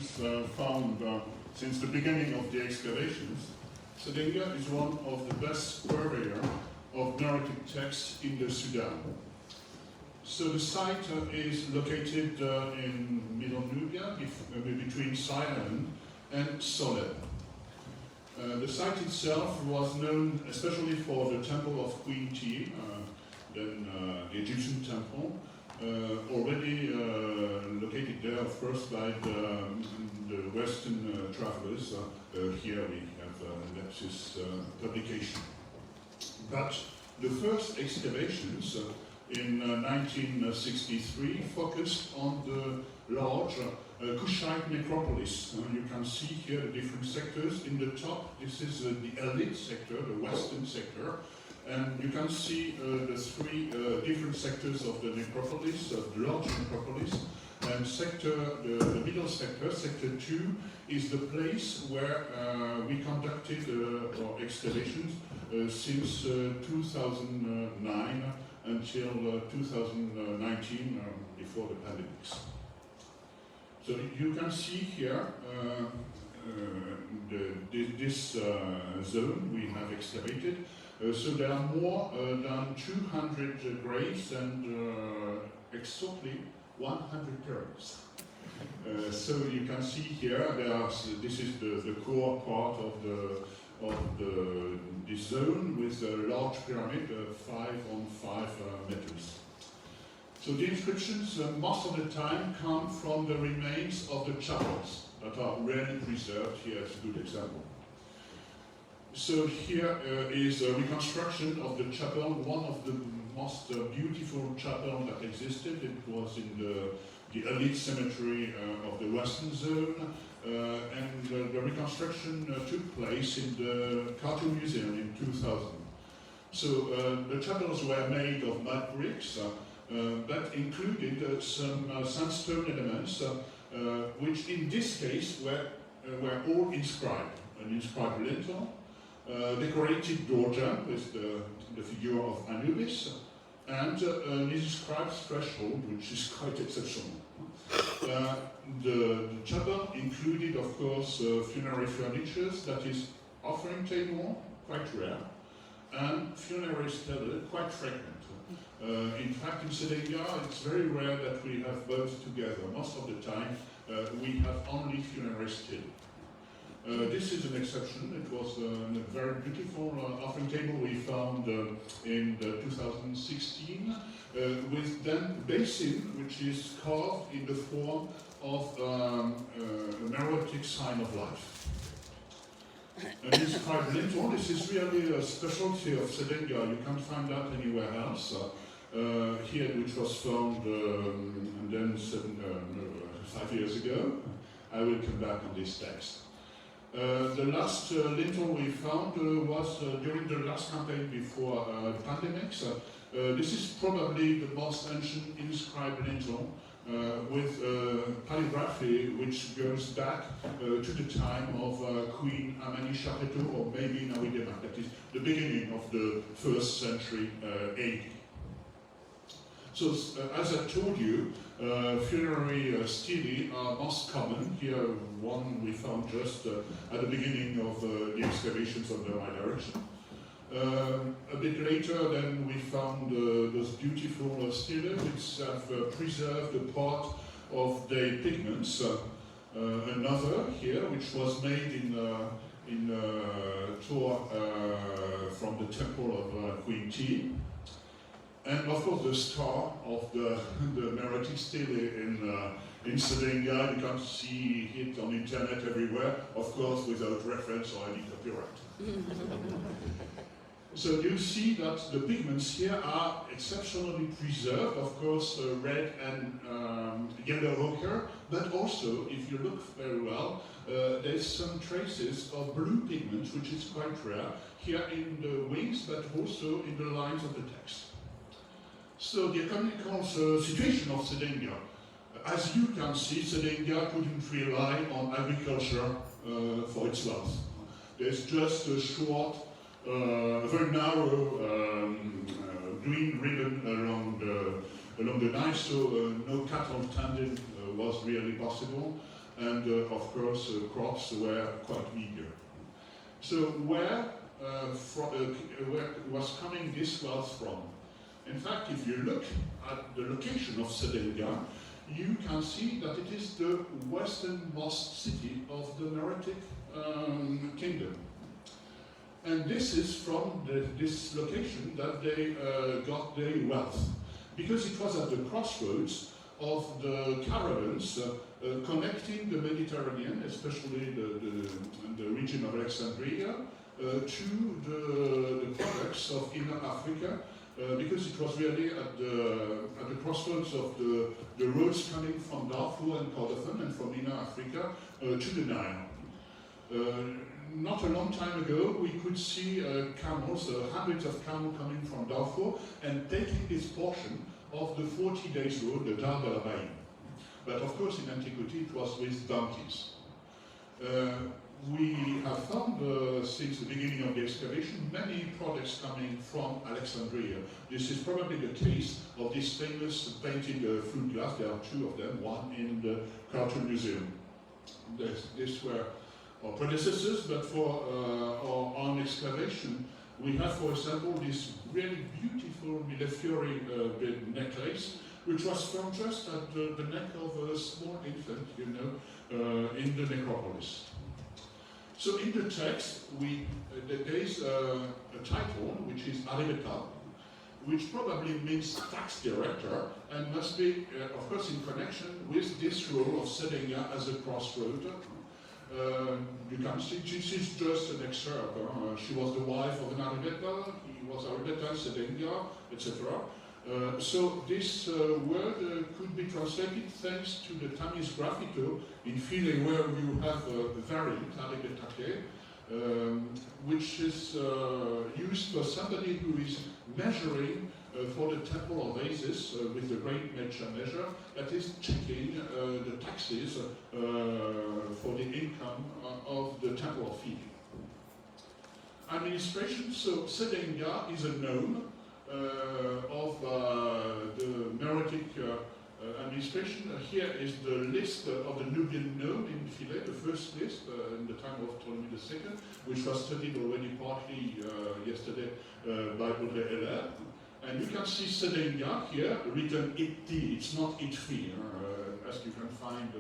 inscriptions found since the beginning of the excavations, صادينقا is one of the best purveyor of narrative texts in the Sudan. So the site is located in Middle Nubia, between Sinai and Soleb. The site itself was known especially for the temple of Queen T, then the Egyptian temple, already located there, of course, by the Western travelers. Here we have Lepsis publication. But the first excavations in 1963 focused on the large Kushite necropolis. You can see here the different sectors. In the top, this is the elite sector, the western sector. And you can see the three different sectors of the necropolis, the large necropolis. And the middle sector, sector 2, is the place where we conducted our excavations since 2009 until 2019, before the pandemics. So you can see here this zone we have excavated. So there are more than 200 graves and exactly 100 pyramids. So you can see here, this is the core part of this zone with a large pyramid, 5 on 5 meters. So the inscriptions most of the time come from the remains of the chapels that are rarely preserved. Here is a good example. So here is a reconstruction of the chapel, one of the most beautiful chapels that existed. It was in the elite cemetery of the Western Zone, and the reconstruction took place in the Cartoon Museum in 2000. So the chapels were made of mud bricks, but included some sandstone elements, which in this case were all inscribed. An inscribed lintel, decorated door jamb with the figure of Anubis, and an inscribed threshold, which is quite exceptional. The chapel included, of course, funerary furniture, that is offering table, quite rare, and funerary stele, quite frequent. In fact, in صادينقا, it's very rare that we have both together. Most of the time, we have only funerary stele. This is an exception. It was a very beautiful offering table we found in 2016 with then Bإسم, which is carved in the form of a narrative sign of life. And this inscribed lintel, this is really a specialty of صادينقا. You can't find that anywhere else. Here, which was found and then 5 years ago. I will come back on this text. The last lintel we found was during the last campaign before the pandemics. This is probably the most ancient inscribed lintel with calligraphy which goes back to the time of Queen Amani Shaketo, or maybe Nawidema, that is the beginning of the 1st century AD. So, as I told you, funerary stele are most common. Here, one we found just at the beginning of the excavations under my direction. A bit later, then we found those beautiful stele which have preserved a part of the pigments. Another here, which was made in Tour from the temple of Queen T. And of course, the star of the narrative stele in صادينقا, you can see it on internet everywhere, of course, without reference or any copyright. So you see that the pigments here are exceptionally preserved, of course, red and yellow ochre, but also, if you look very well, there's some traces of blue pigment, which is quite rare, here in the wings, but also in the lines of the text. So the economical situation of صادينقا, as you can see, صادينقا couldn't rely on agriculture for its wealth. There's just a short, very narrow green ribbon along the Nile, so no cattle tending was really possible. and of course crops were quite meager. So where was coming this wealth from? In fact, if you look at the location of صادينقا, you can see that it is the westernmost city of the Meroitic kingdom. And this is from this location that they got their wealth, because it was at the crossroads of the caravans connecting the Mediterranean, especially the region of Alexandria, to the products of Inner Africa, because it was really at the crossroads of the roads coming from Darfur and Kordofan and from Inner Africa to the Nile. Not a long time ago, we could see camels, hundreds of camels coming from Darfur and taking this portion of the 40 days road, the Dar de la Baïn. But of course, in antiquity, it was with donkeys. We have found, since the beginning of the excavation, many products coming from Alexandria. This is probably the case of this famous painted fruit glass. There are two of them, one in the Cartoon Museum. These were our predecessors, but for our own excavation, we have, for example, this really beautiful millefiori necklace, which was found just at the neck of a small infant, you know, in the necropolis. So in the text, there is a title, which is Arriveta, which probably means tax director, and must be, of course, in connection with this role of صادينقا as a crossroad. You can see she's just an excerpt. She was the wife of an Arriveta, he was Arriveta, صادينقا, etc. So this word could be translated thanks to the Tamis graffito in Philae, where you have a variant, Arrivetake, which is used for somebody who is measuring for the temple of Isis with the great measure, that is checking the taxes for the income of the temple of Philae. Administration, so صادينقا is a nome of the Meroitic administration. Here is the list of the Nubian nome in Philae, the first list in the time of Ptolemy II, which was studied already partly yesterday by Audrey Heller. And you can see صادينقا here, written It-T, it's not It-Fi, as you can find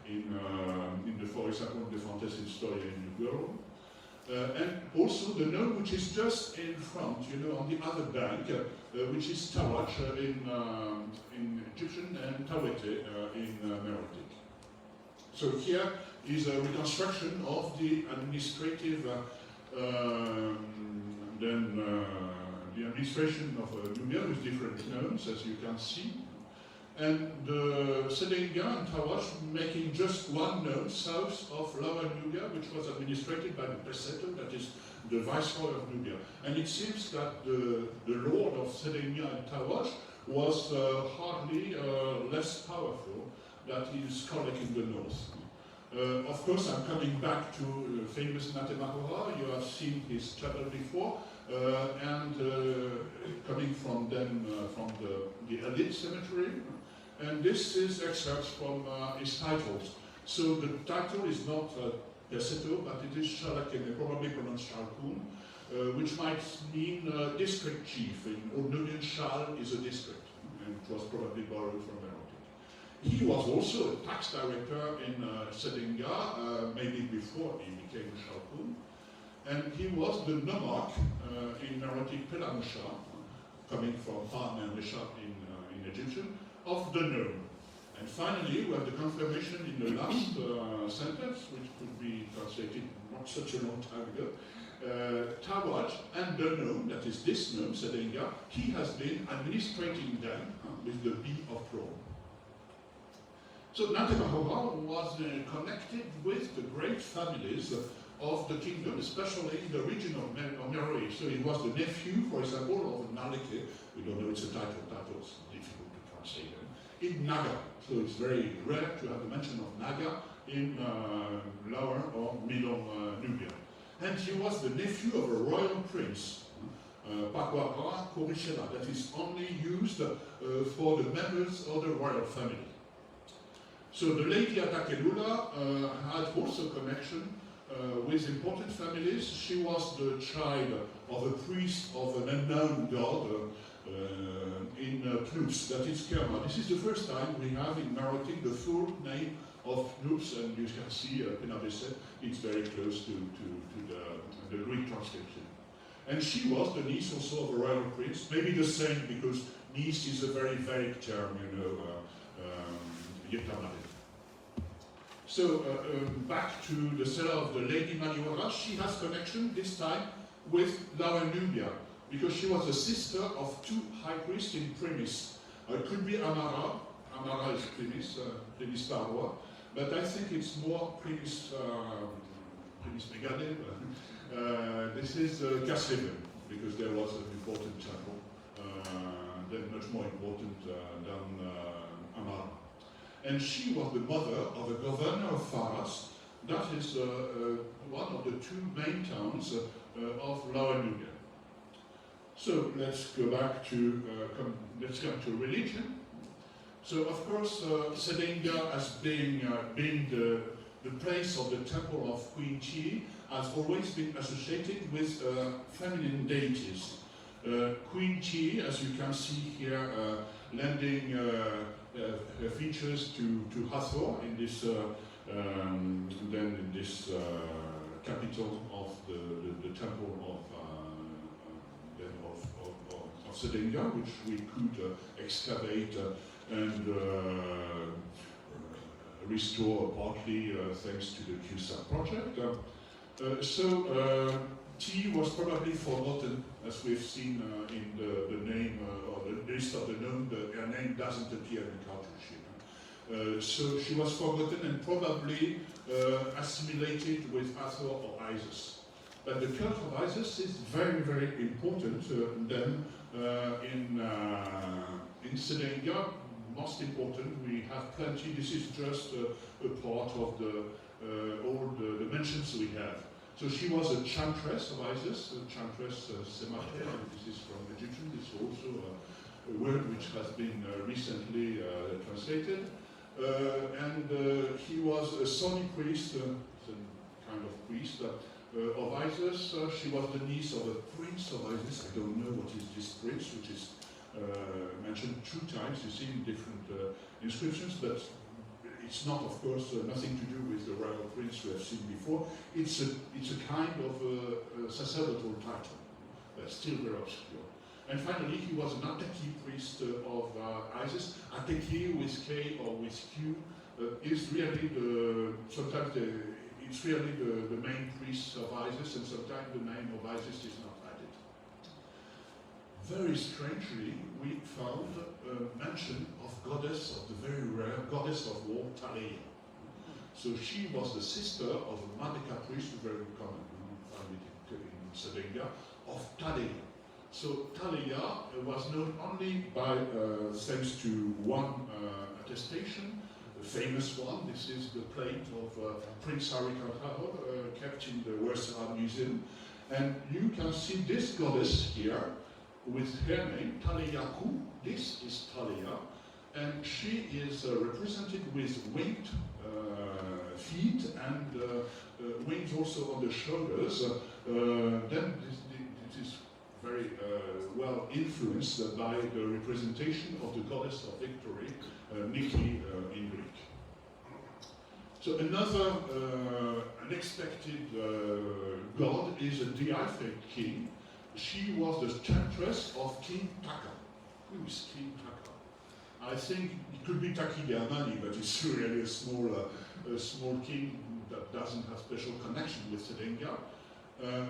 in the, for example, the Fantasy Historia in Google. And also the node which is just in front, you know, on the other bank, which is Tawach in Egyptian and Tawete in Meroitic. So here is a reconstruction of the administrative, the administration of Nubia with different nomes, as you can see. And the صادينقا and Tawach making just one node south of Lower Nubia, which was administrated by the Preseto, that is the viceroy of Nubia. And it seems that the lord of صادينقا and Tawach was hardly less powerful than his colleague in the north. Of course, I'm coming back to famous Natemahora. You have seen his chapel before, and coming from them from the elite cemetery. And this is excerpts from his titles. So the title is not Preseto, but it is Shalakene, probably pronounced Shalkun, which might mean district chief. In Old Nubian, Shal is a district, and it was probably borrowed from Meroitic. He was also a tax director in صادينقا, maybe before he became Shalkun. And he was the nomarch in Meroitic Pelamusha, coming from Han and Rishat in Egyptian, of the nome. And finally, we have the confirmation in the last sentence, which could be translated not such a long time ago. Tawach and the nome, that is this nome, صادينقا, he has been administrating them with the B of Rome. So Natemahora was connected with the great families of the kingdom, especially in the region of Meroe. So he was the nephew, for example, of Nalike. We don't know it's a title, titles difficult to translate them. In Naga, so it's very rare to have the mention of Naga in Lower or Middle Nubia. And he was the nephew of a royal prince, Pakwara Korishela, that is only used for the members of the royal family. So the lady at Akelula had also connection with important families. She was the child of a priest of an unknown god in Knoops, that is Kerma. This is the first time we have in narrating the full name of Knoops, and you can see it's very close to the Greek transcription. And she was the niece also of a royal prince, maybe the same because niece is a very vague term, you know, So back to the cellar of the Lady Maniwara, she has connection this time with Laura Nubia, because she was the sister of two high priests in Primis. It could be Amara is Primis, Primis Parwa, but I think it's more Primis Megane. This is Kasriven, because there was an important temple, then much more important than Amara. And she was the mother of a governor of Faras. That is one of the two main towns of Lower Nubia. So let's go back to, let's come to religion. So of course, Sadinga as being the place of the temple of Queen Chi has always been associated with feminine deities. Queen Chi, as you can see here, lending her features to Hathor in this, then in this capital of the temple of Sadinga, which we could excavate and restore partly thanks to the QSAP project. T was probably forgotten, as we've seen in the name or the list of the known. Her name doesn't appear in the cartridge. So she was forgotten and probably assimilated with Hathor or Isis. But the cult of Isis is very, very important then in Sadinga. Most important, we have plenty. This is just a part of all the mentions we have. So she was a chantress of Isis, a chantress Semate, this is from Egyptian. This is also a word which has been recently translated. And he was a Soni priest, a kind of priest of Isis. She was the niece of a prince of Isis. I don't know what is this prince, which is mentioned 2 times, you see in different inscriptions, but it's not, of course, nothing to do with the royal prince we have seen before. It's a kind of sacerdotal title, but still very obscure. And finally, he was an Ateki priest of Isis. Ateki with K or with Q is really it's really the main priest of Isis, and sometimes the name of Isis is not added. Very strangely, we found a mention of goddess, of the very rare goddess of war, Taleya. So she was the sister of a Madeka priest, very common, in Sadinga, of Taleya. So Taleya was known only by, thanks to one attestation, the famous one. This is the plate of Prince Harry Kanhao, kept in the Warsaw Museum. And you can see this goddess here, with her name, Taleyaku. This is Taleya, and she is represented with winged feet and wings also on the shoulders. Then it is very well influenced by the representation of the goddess of victory, Nike in Greek. So another unexpected god is a deific king. She was the chantress of King Taka. Who is King Taka? I think it could be Takigamani, but it's really a small king that doesn't have special connection with Sadinga.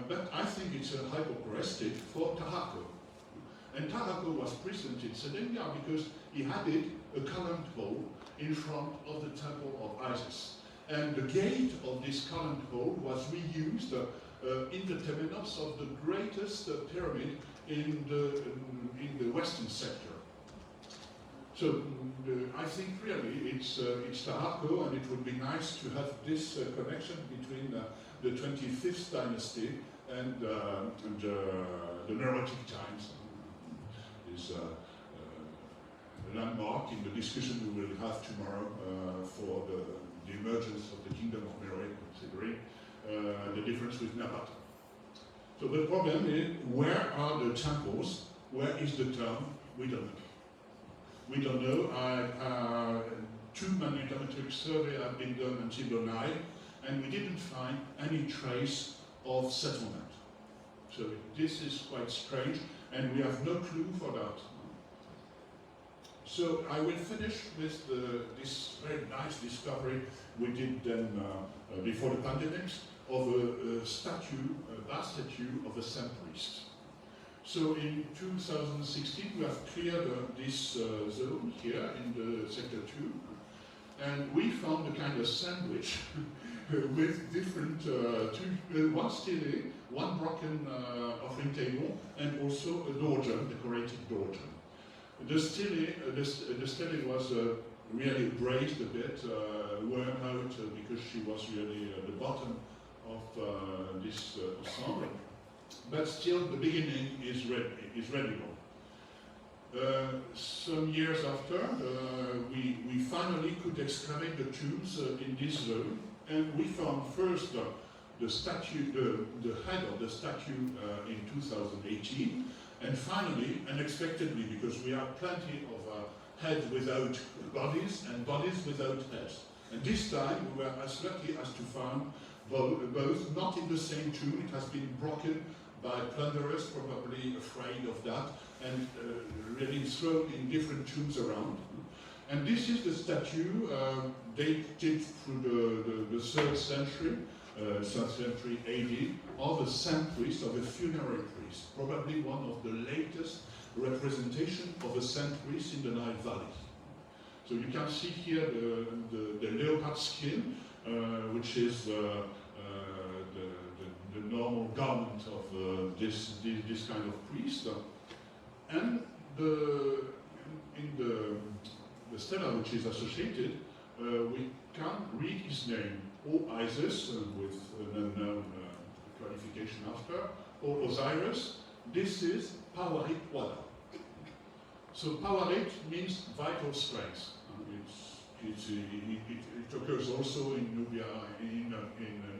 But I think it's a hypocrestic for Tahako. And Tahako was present in Sadinga because he had a columned hall in front of the temple of Isis. And the gate of this columned hall was reused in the temenos of the greatest pyramid in the western sector. So I think really it's Tahako, and it would be nice to have this connection between the 25th dynasty and the Neurotic times. landmark in the discussion we will have tomorrow for the emergence of the Kingdom of Meroe, considering the difference with Napata. So the problem is, where are the temples? Where is the town? We don't know. We don't know. 2 magnetometric surveys have been done until Brunei, and we didn't find any trace of settlement. So this is quite strange, and we have no clue for that. So I will finish with this very nice discovery we did then before the pandemic of a statue, a vast statue of a Saint priest. So in 2016 we have cleared this zone here in the sector 2, and we found a kind of sandwich with different, one stele, one broken offering table, and also a doorjamb, decorated doorjamb. The stele was really braced a bit, worn out because she was really at the bottom of this ensemble. But still, the beginning is readable. Some years after, we finally could excavate the tombs in this zone, and we found first the statue, the head of the statue in 2018, and finally, unexpectedly, because we have plenty of heads without bodies and bodies without heads. And this time we were as lucky as to find both not in the same tomb. It has been broken by plunderers, probably afraid of that, and really thrown in different tombs around. And this is the statue dated through the 3rd century, 3rd century AD, of a Saint priest, of a funerary priest, probably one of the latest representation of a Saint priest in the Nile Valley. So you can see here the leopard skin, which is the normal garment of this kind of priest, and in the stela which is associated, we can read his name, or Isis, with an unknown qualification after, or Osiris. This is Pawarit Wada. So Pawarit means vital strength. It occurs also in Nubia, in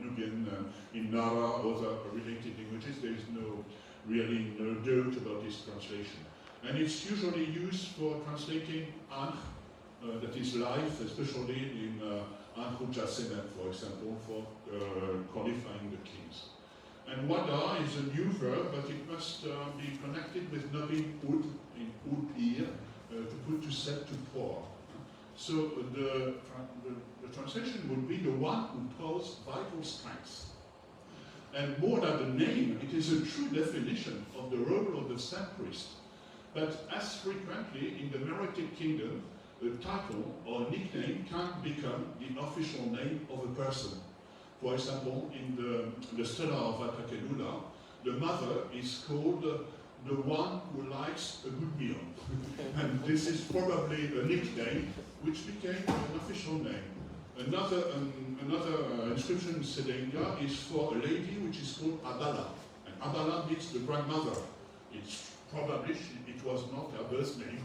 Nubian, in Nara, other related languages. There is really no doubt about this translation. And it's usually used for translating Ankh, that is life, especially in Ankh Senet, for example, for qualifying the kings. And Wada is a new verb, but it must be connected with Nabin Ud, in Ud Ir, to put to set to pour. So the translation would be the one who pulls vital strength. And more than the name, it is a true definition of the role of the Saint priest. But as frequently in the Meroitic kingdom, a title or nickname can become the official name of a person. For example, in the stela of Atakelula, the mother is called the one who likes a good meal. And this is probably a nickname which became an official name. Another inscription in صادينقا is for a lady which is called Adala. And Adala means the grandmother. It's probably, it was not her birth name.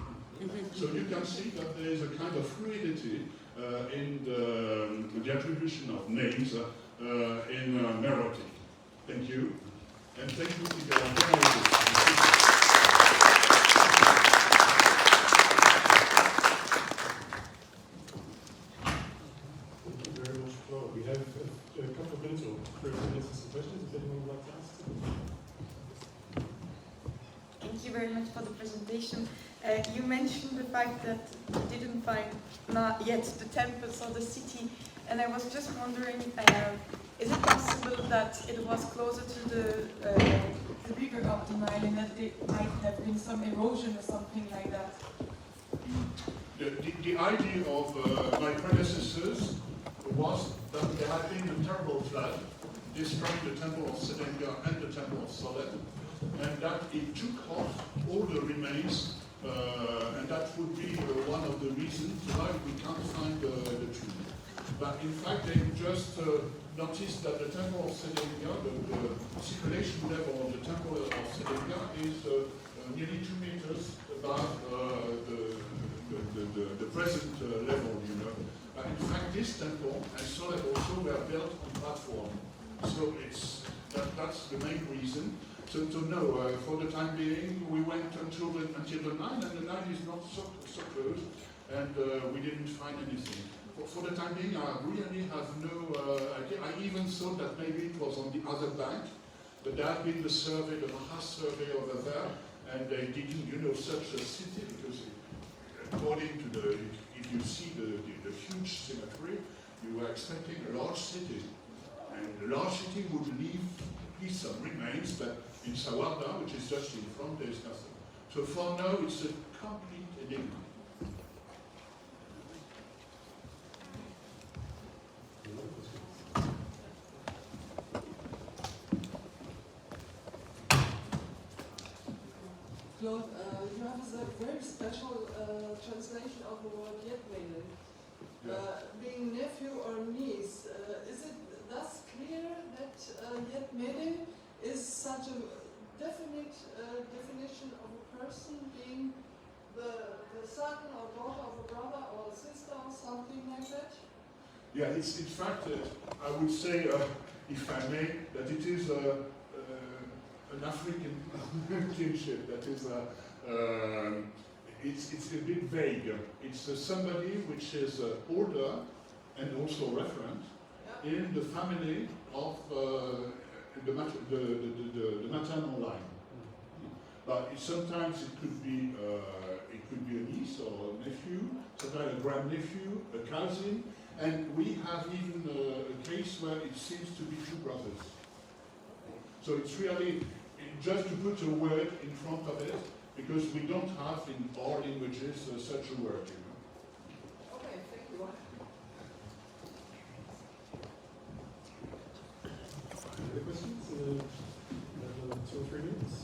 So you can see that there is a kind of fluidity in the attribution of names in Meroitic. Thank you. And thank you to the organizers. We have a couple of minutes or 30 minutes for some questions, if anyone would like to ask. Thank you very much for the presentation. You mentioned the fact that you didn't find not yet the temples or the city, and I was just wondering, is it possible that it was closer to the river of the Nile and that there might have been some erosion or something like that? The idea of my predecessors was that there had been a terrible flood, destroying the temple of صادينقا and the temple of Solet, and that it took off all the remains, and that would be one of the reasons why we can't find the tomb. But in fact, they just noticed that the temple of صادينقا, the circulation level of the temple of صادينقا is nearly 2 meters above the the present level, you know. In fact, this temple and solid also were built on platform. So that's the main reason. So to know, for the time being, we went until the 9, and the 9 is not so close, and we didn't find anything. For the time being, I really have no idea. I even thought that maybe it was on the other bank, but there had been the survey, the Maha survey over there, and they didn't, you know, such a city, because according to the, if you see the huge cemetery, you were expecting a large city. And the large city would leave some remains, but in Sawarda, which is just in front, there is nothing. So for now, it's a complete enigma. Claude, you have a very special translation of the word Yetmene. Being nephew or niece, is it thus clear that Yetmene is such a definite definition of a person being the son or daughter of a brother or a sister or something like that? Yeah, it's in fact, I would say, if I may, that it is an African kinship. That is, it's a bit vague. It's somebody which is older and also referent in the family of the maternal line. But sometimes it could be a niece or a nephew, sometimes a grandnephew, a cousin, and we have even a case where it seems to be two brothers. So it's really just to put a word in front of it, because we don't have in all languages such a word, you know. Okay, thank you. Any questions? 2 or 3 minutes.